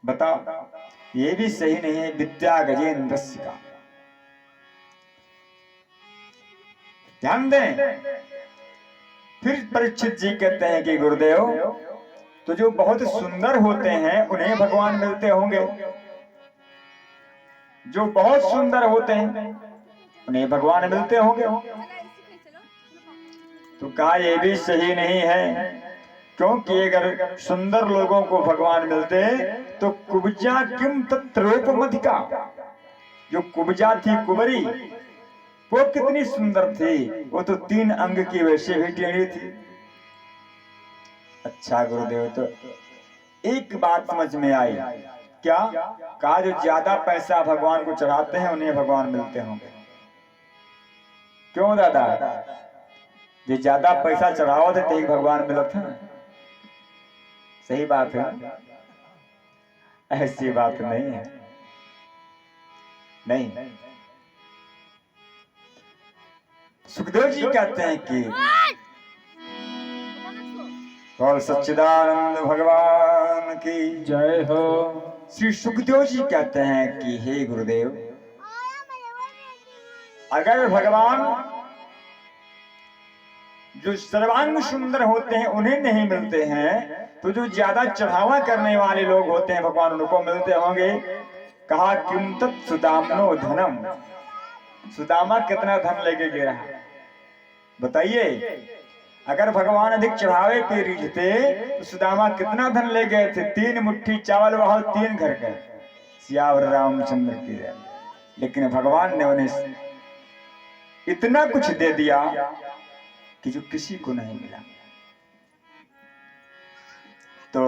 बताओ, ये भी सही नहीं है विद्या गजेंद्र का। ध्यान दें। फिर परीक्षित जी कहते हैं कि गुरुदेव, तो जो बहुत सुंदर होते हैं उन्हें भगवान मिलते होंगे, जो बहुत सुंदर होते हैं उन्हें भगवान मिलते होंगे। तो कहा ये भी सही नहीं है, क्योंकि अगर सुंदर लोगों को भगवान मिलते तो कुब्जा किम तत्रूपमधिका, जो कुब्जा थी कुबरी, वो कितनी सुंदर थी, वो तो 3 अंग की वैसे भी टेढ़ी थी। अच्छा गुरुदेव, तो एक बात समझ में आई, क्या? कहा जो ज्यादा पैसा भगवान को चढ़ाते हैं उन्हें भगवान मिलते होंगे। क्यों दादा? जो ज्यादा पैसा चढ़ाओ थे तो भगवान मिला था। सही बात है, ऐसी बात नहीं है। नहीं, सुखदेव जी कहते हैं कि और सच्चिदानंद भगवान की जय हो। श्री सुखदेव जी कहते हैं कि हे गुरुदेव, अगर भगवान जो सर्वांग सुंदर होते हैं उन्हें नहीं मिलते हैं, तो जो ज्यादा चढ़ावा करने वाले लोग होते हैं भगवान उनको मिलते होंगे। कहा किम तत् सुदामनो धनम, सुदामा कितना धन लेके गिरा, बताइए। अगर भगवान अधिक चढ़ावे पे रीझते तो सुदामा कितना धन ले गए थे? 3 मुट्ठी चावल वहां 3 घर गए, सियावर रामचंद्र की जय। लेकिन भगवान ने उन्हें इतना कुछ दे दिया कि जो किसी को नहीं मिला। तो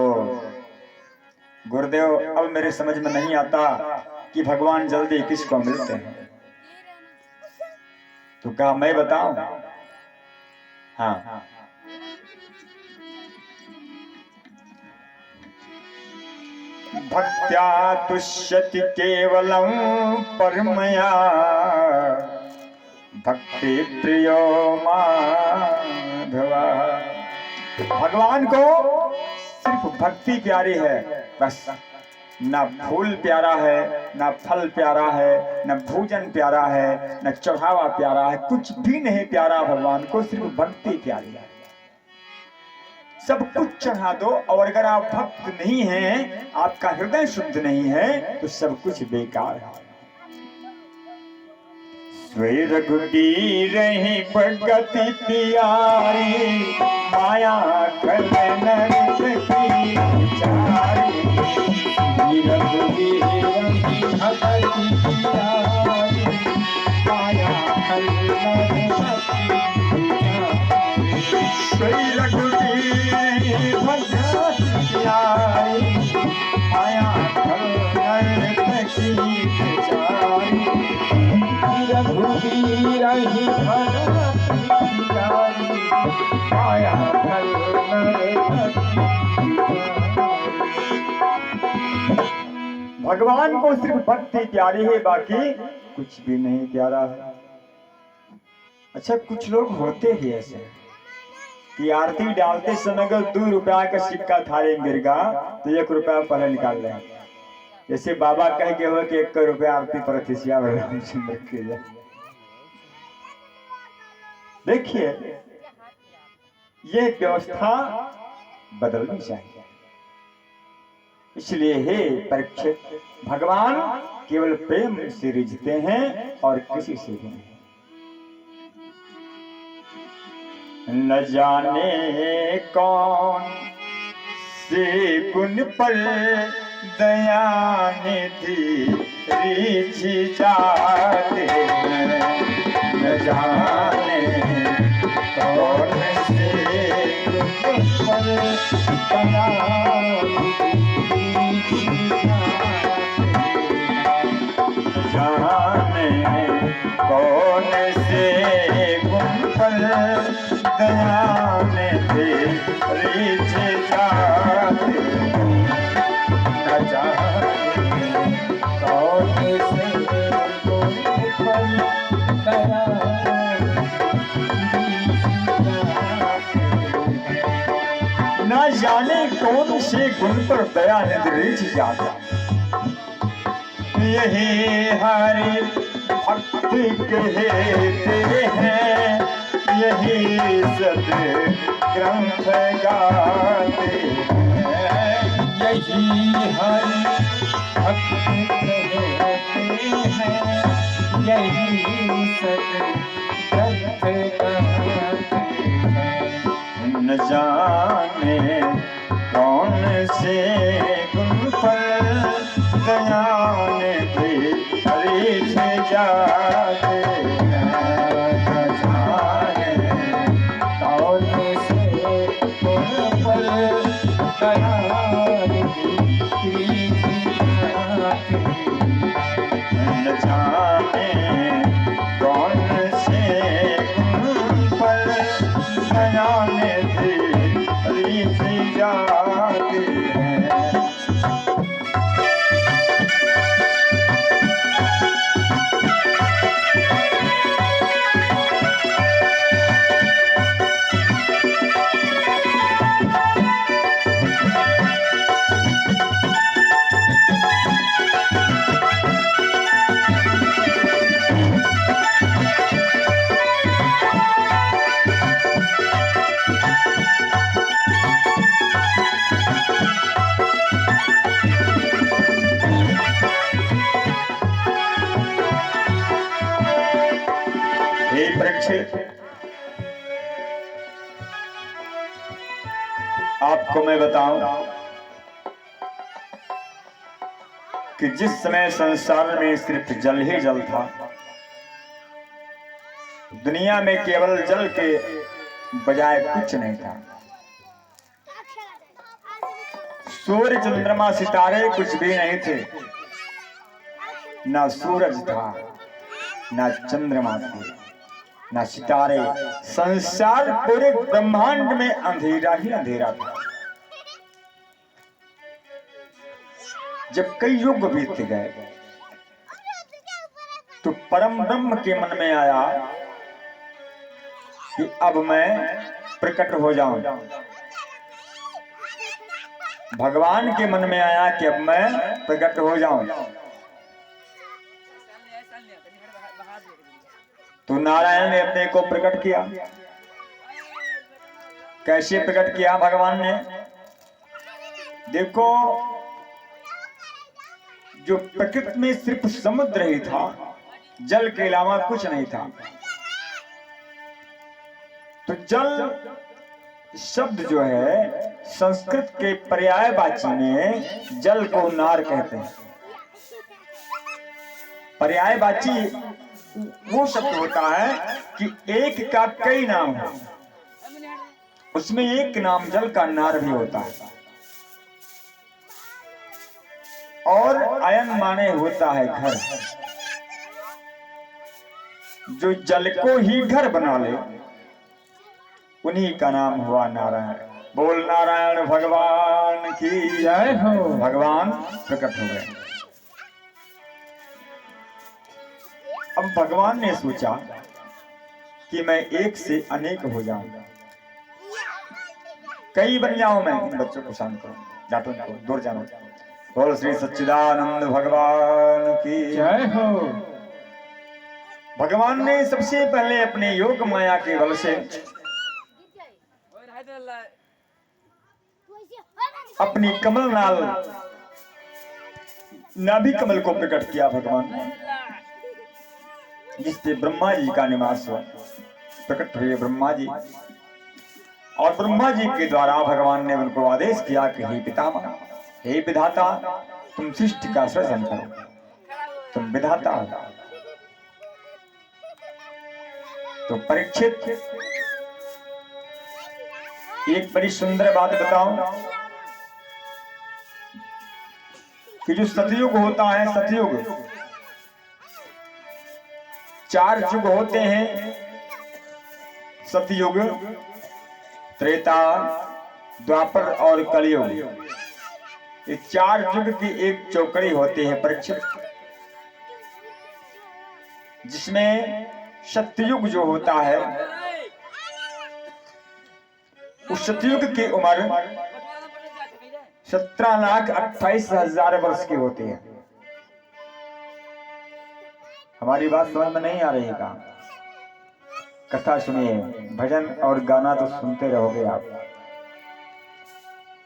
गुरुदेव, अब मेरे समझ में नहीं आता कि भगवान जल्दी किसको मिलते हैं। तो कहा मैं बताऊं? हाँ, भक्त्या तुष्यति केवलम परमया भक्ति प्रियो माधवा। भगवान को सिर्फ भक्ति प्यारी है बस, ना फूल प्यारा है, ना फल प्यारा है, ना भोजन प्यारा है, ना चढ़ावा प्यारा है, कुछ भी नहीं प्यारा भगवान को, सिर्फ भक्ति प्यारी है। सब कुछ चढ़ा दो, और अगर आप भक्त नहीं हैं, आपका हृदय शुद्ध नहीं है, तो सब कुछ बेकार है। स्वे रघुबीर रही भगति प्यारी, माया खल नरक की चारी। रघुबीर रही भगति प्यारी, माया खल नरक की चारी। स्वे रघुबीर भगति प्यारी, माया खल नरक की चारी। रघुबीर ही भगति प्यारी, माया खल नरक की चारी। भगवान को सिर्फ भक्ति प्यारी है, बाकी कुछ भी नहीं प्यारा है। अच्छा, कुछ लोग होते ही ऐसे कि आरती डालते समय अगर 2 रुपया का सिक्का थाली में गिर गया तो 1 रुपया पहले निकाल लें। जैसे बाबा कह के हो कि 1 रुपया आरती पर रामचंद्र की जाए। देखिए, यह व्यवस्था बदलनी चाहिए। इसलिए हे परीक्षित, भगवान केवल प्रेम से रिझते हैं और किसी से भी नहीं। न जाने कौन से गुण पर दया निधि रिझ जाते हैं। न जाने कौन से गुण पर दया जाने कौन से गुण पर दया में रिझ जाते। न जाने कौन से गुण पर दया न जाने कौन से गुण पर दया निद्रित जाता। यही हरि भक्त कहते हैं, यही सद ग्रंथ गाते हैं। यही हरि भक्त कहते हैं, यही सत ग्रंथ गाते हैं। न जाने कौन से गुण पर दया निद्रित जाते हैं। न जाने कौन से गुण पर दया निद्रित जाते हैं। न जाने कौन से गुण पर दया निद्रित जाते हैं। हे परीक्षित, आपको मैं बताऊं कि जिस समय संसार में सिर्फ जल ही जल था, दुनिया में केवल जल के बजाय कुछ नहीं था। सूर्य चंद्रमा सितारे कुछ भी नहीं थे, ना सूरज था, ना चंद्रमा थे, ना सितारे। संसार पूरे ब्रह्मांड में अंधेरा ही अंधेरा था। जब कई युग बीत गए तो परम ब्रह्म के मन में आया कि अब मैं प्रकट हो जाऊं। भगवान के मन में आया कि अब मैं प्रकट हो जाऊं। तो नारायण ने अपने को प्रकट किया। कैसे प्रकट किया भगवान ने? देखो, जो प्रकृति में सिर्फ समुद्र ही था, जल के अलावा कुछ नहीं था। तो जल शब्द जो है संस्कृत के पर्यायवाची में जल को नार कहते हैं। पर्यायवाची वो शब्द होता है कि एक का कई नाम हो, उसमें एक नाम जल का नार भी होता है। और अयन माने होता है घर। जो जल को ही घर बना ले उन्हीं का नाम हुआ नारायण। बोल नारायण भगवान की जय हो। भगवान प्रकट हो गए। अब भगवान ने सोचा कि मैं एक से अनेक हो जाऊं, कई बन जाऊं। मैं इन बच्चों को शांत करो, डांटो इनको, दूर जानो। बोल श्री सच्चिदानंद भगवान की जय हो। भगवान ने सबसे पहले अपने योग माया के बल से अपनी कमल नाल नाभि कमल को प्रकट किया भगवान ने, जिससे ब्रह्मा जी का निवास हुआ। प्रकट हुए ब्रह्मा जी, और ब्रह्मा जी के द्वारा भगवान ने उनको आदेश किया कि हे पितामह, हे विधाता, तुम सृष्टि का सृजन करो, तुम विधाता हो। तो परीक्षित, एक बड़ी सुंदर बात बताऊं कि जो सतयुग होता है, सतयुग 4 युग होते हैं। सतयुग, त्रेता, द्वापर और कलयुग। ये 4 युग की एक चौकड़ी होती है परीक्षित, जिसमें सतयुग जो होता है, उस सतयुग की उम्र 17,28,000 वर्ष की होती है। हमारी बात समझ में नहीं आ रही है क्या? कथा सुनिए, भजन और गाना तो सुनते रहोगे आप।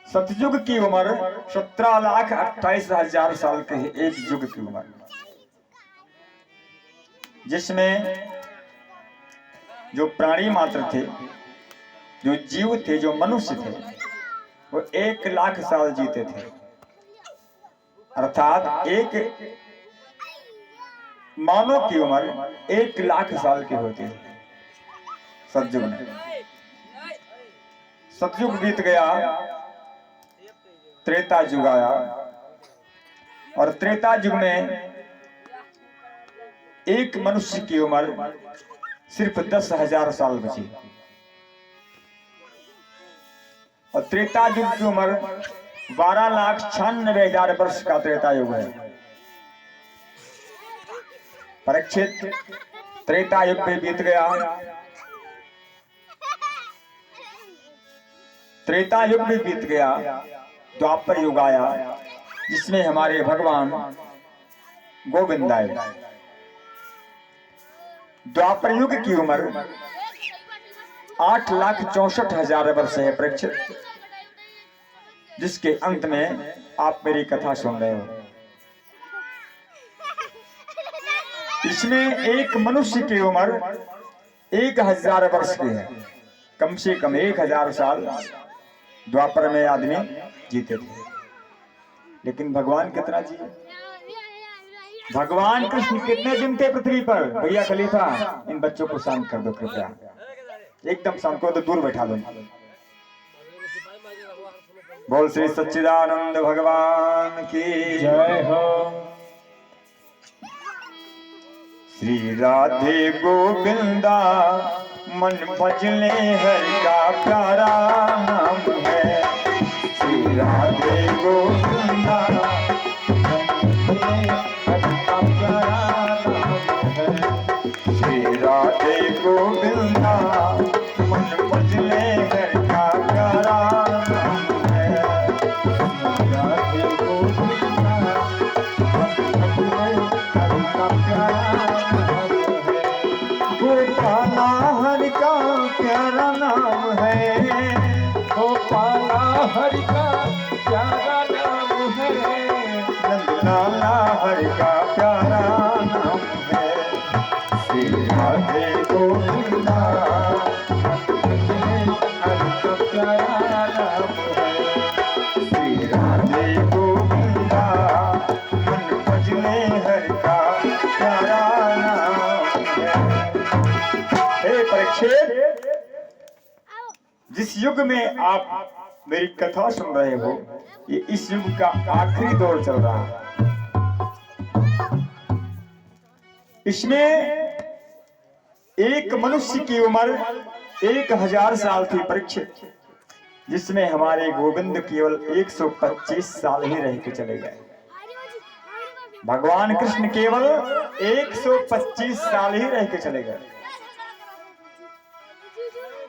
सतयुग की उम्र 17,28,000 साल के है, एक युग की उम्र, जिसमें जो प्राणी मात्र थे, जो जीव थे, जो मनुष्य थे, वो 1,00,000 साल जीते थे। अर्थात एक मानव की उम्र 1,00,000 साल की होती है सतयुग में। सतयुग बीत गया, त्रेता युग आया, और त्रेता युग में एक मनुष्य की उम्र सिर्फ 10,000 साल बची, और त्रेता युग की उम्र 12,96,000 वर्ष का त्रेता युग है। परीक्षित, त्रेता युग भी बीत गया, त्रेता युग भी बीत गया, द्वापर युग आया, जिसमें हमारे भगवान गोविंद आए। द्वापर युग की उम्र 8,64,000 वर्ष है परीक्षित, जिसके अंत में आप मेरी कथा सुन रहे हो। इसमें एक मनुष्य की उम्र 1,000 वर्ष की है। कम से कम 1,000 साल द्वापर में आदमी जीते थे, लेकिन भगवान कितना जिए? भगवान कृष्ण कितने दिन थे पृथ्वी पर? भैया खलीफा, इन बच्चों को शांत कर दो कृपया, एकदम शांत को तो दूर बैठा दो। बोल श्री सच्चिदानंद भगवान की जय हो। श्री राधे गोविंदा मन भजले हरि का प्यारा नाम है। श्री राधे गोविंदा हरि का प्यारा नाम है। श्री राधे गोविंदा मन भजले हरि का प्यारा नाम है। राधे गोविंदा हरि का प्यारा नाम है। गोपाला हरि का प्यारा नाम है। गोपाला हरि का प्यारा नाम है। नंदलाला हरि का प्यारा नाम है। श्री राधे गोविंदा हरि का प्यारा नाम है। श्री राधे गोविंदा मन भजले हरि का प्यारा नाम है। हे परीक्षित, जिस युग में आप मेरी कथा सुन रहे हो, ये इस युग का आखिरी दौर चल रहा है। इसमें एक मनुष्य की उम्र 1,000 साल थी परीक्षित, जिसमें हमारे गोविंद केवल 125 साल ही रह के चले गए। भगवान कृष्ण केवल 125 साल ही रह के चले गए।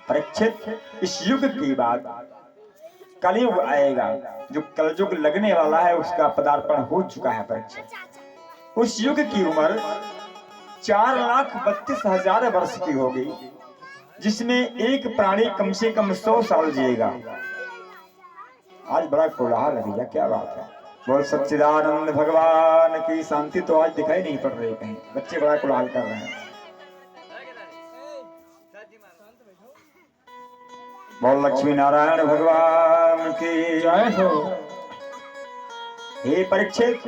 परीक्षित, इस युग की बात, कलयुग आएगा, जो कलयुग लगने वाला है उसका पदार्पण हो चुका है परीक्षित। उस युग की उम्र 4,32,000 वर्ष की होगी, जिसमें एक प्राणी कम से कम 100 साल जिएगा। आज बड़ा कोलाहल है भैया, क्या बात है? बोल सच्चिदानंद भगवान की। शांति तो आज दिखाई नहीं पड़ रही कहीं, बच्चे बड़ा कोलाहल कर रहे हैं। बोल लक्ष्मी नारायण भगवान की जय हो। हे परीक्षित,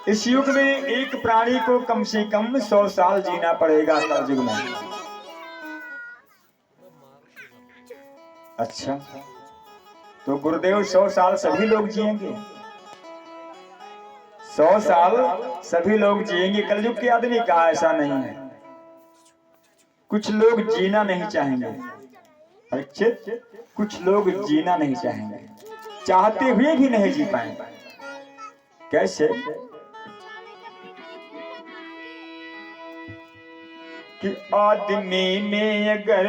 इस युग में एक प्राणी को कम से कम 100 साल जीना पड़ेगा कलयुग में। अच्छा, तो गुरुदेव 100 साल सभी लोग जिएंगे? 100 साल सभी लोग जिएंगे कलयुग के आदमी? कहा ऐसा नहीं है। कुछ लोग जीना नहीं चाहेंगे परीक्षित, कुछ लोग जीना नहीं चाहेंगे, चाहते हुए भी नहीं जी पाएंगे। कैसे? कि आदमी में अगर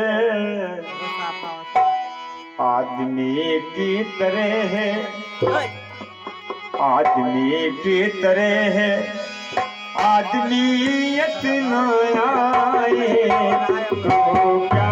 आदमी की तरह है, आदमी की तरह है, आदमियत न आए तो क्या